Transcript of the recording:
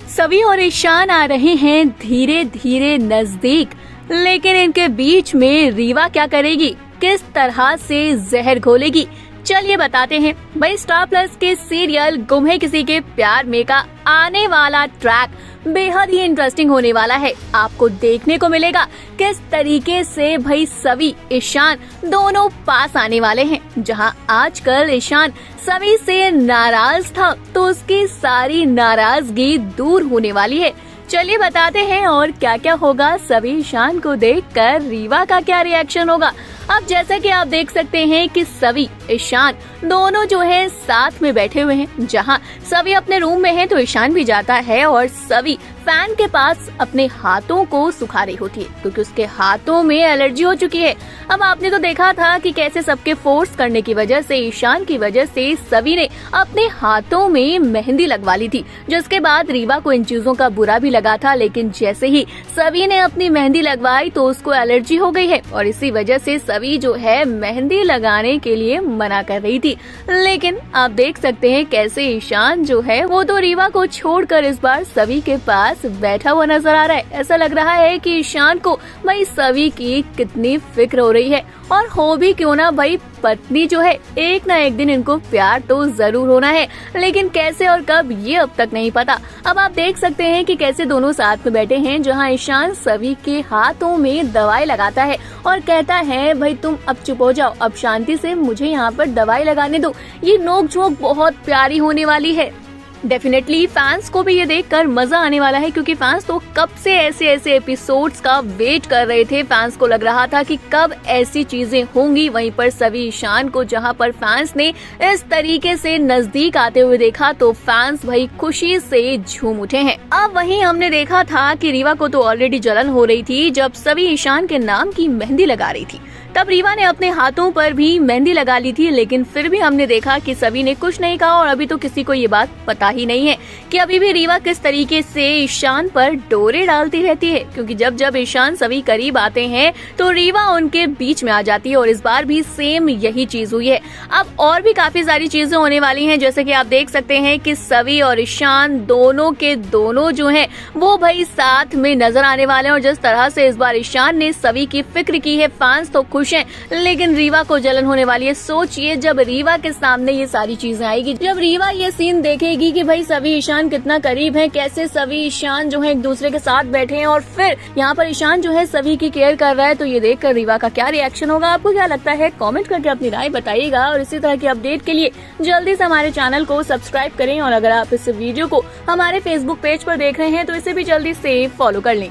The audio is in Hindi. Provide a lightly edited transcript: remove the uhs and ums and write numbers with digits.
सभी और ईशान आ रहे हैं धीरे धीरे नजदीक, लेकिन इनके बीच में रीवा क्या करेगी, किस तरह से जहर घोलेगी, चलिए बताते हैं। भाई स्टार प्लस के सीरियल गुम है किसी के प्यार में का आने वाला ट्रैक बेहद ही इंटरेस्टिंग होने वाला है। आपको देखने को मिलेगा किस तरीके से भाई सभी ईशान दोनों पास आने वाले हैं। जहां आजकल ईशान सभी से नाराज था तो उसकी सारी नाराजगी दूर होने वाली है। चलिए बताते हैं और क्या क्या होगा। सभी ईशान को देखकर रीवा का क्या रिएक्शन होगा। अब जैसा कि आप देख सकते हैं कि सभी ईशान दोनों जो है साथ में बैठे हुए हैं। जहां सभी अपने रूम में है तो ईशान भी जाता है और सभी फैन के पास अपने हाथों को सुखा रही होती है क्योंकि उसके हाथों में एलर्जी हो चुकी है। अब आपने तो देखा था कि कैसे सबके फोर्स करने की वजह से, ईशान की वजह से सभी ने अपने हाथों में मेहंदी लगवा ली थी, जिसके बाद रीवा को इन चीजों का बुरा भी लगा था। लेकिन जैसे ही सभी ने अपनी मेहंदी लगवाई तो उसको एलर्जी हो गई है और इसी वजह से सभी जो है मेहंदी लगाने के लिए मना कर रही थी। लेकिन आप देख सकते हैं कैसे ईशान जो है वो तो रीवा को छोड़कर इस बार सभी के पास बैठा हुआ नजर आ रहा है। ऐसा लग रहा है कि ईशान को भाई सभी की कितनी फिक्र हो रही है, और हो भी क्यों ना भाई, पत्नी जो है एक ना एक दिन इनको प्यार तो जरूर होना है, लेकिन कैसे और कब ये अब तक नहीं पता। अब आप देख सकते हैं कि कैसे दोनों साथ में बैठे हैं, जहां ईशान सभी के हाथों में दवाई लगाता है और कहता है भाई तुम अब चुप हो जाओ, अब शांति से मुझे यहाँ पर दवाई लगाने दो। ये नोक-झोंक बहुत प्यारी होने वाली है। डेफिनेटली फैंस को भी ये देखकर मजा आने वाला है क्योंकि फैंस तो कब से ऐसे एपिसोड्स का वेट कर रहे थे। फैंस को लग रहा था कि कब ऐसी चीजें होंगी। वहीं पर सभी ईशान को जहां पर फैंस ने इस तरीके से नजदीक आते हुए देखा तो फैंस भाई खुशी से झूम उठे हैं। अब वहीं हमने देखा था कि रीवा को तो ऑलरेडी जलन हो रही थी जब सभी ईशान के नाम की मेहंदी लगा रही थी। तब रीवा ने अपने हाथों पर भी मेहंदी लगा ली थी, लेकिन फिर भी हमने देखा कि सभी ने कुछ नहीं कहा और अभी तो किसी को ये बात पता ही नहीं है कि अभी भी रीवा किस तरीके से ईशान पर डोरे डालती रहती है, क्योंकि जब जब ईशान सभी करीब आते हैं तो रीवा उनके बीच में आ जाती है और इस बार भी सेम यही चीज हुई है। अब और भी काफी सारी चीजें होने वाली हैं, जैसे कि आप देख सकते हैं कि सभी और ईशान दोनों के दोनों जो हैं वो भाई साथ में नजर आने वाले हैं। और जिस तरह से इस बार ईशान ने सभी की फिक्र की है, फैंस तो खुश हैं, लेकिन रीवा को जलन होने वाली है। सोचिए जब रीवा के सामने ये सारी चीजें आएगी, जब रीवा ये सीन देखेगी कि भाई सभी ईशान कितना करीब है, कैसे सभी ईशान जो है एक दूसरे के साथ बैठे हैं और फिर यहाँ पर ईशान जो है सभी की केयर कर रहा है, तो ये देखकर रीवा का क्या रिएक्शन होगा। आपको क्या लगता है कमेंट करके अपनी राय बताइएगा और इसी तरह की अपडेट के लिए जल्दी से हमारे चैनल को सब्सक्राइब करें और अगर आप इस वीडियो को हमारे फेसबुक पेज पर देख रहे हैं तो इसे भी जल्दी से फॉलो कर लें।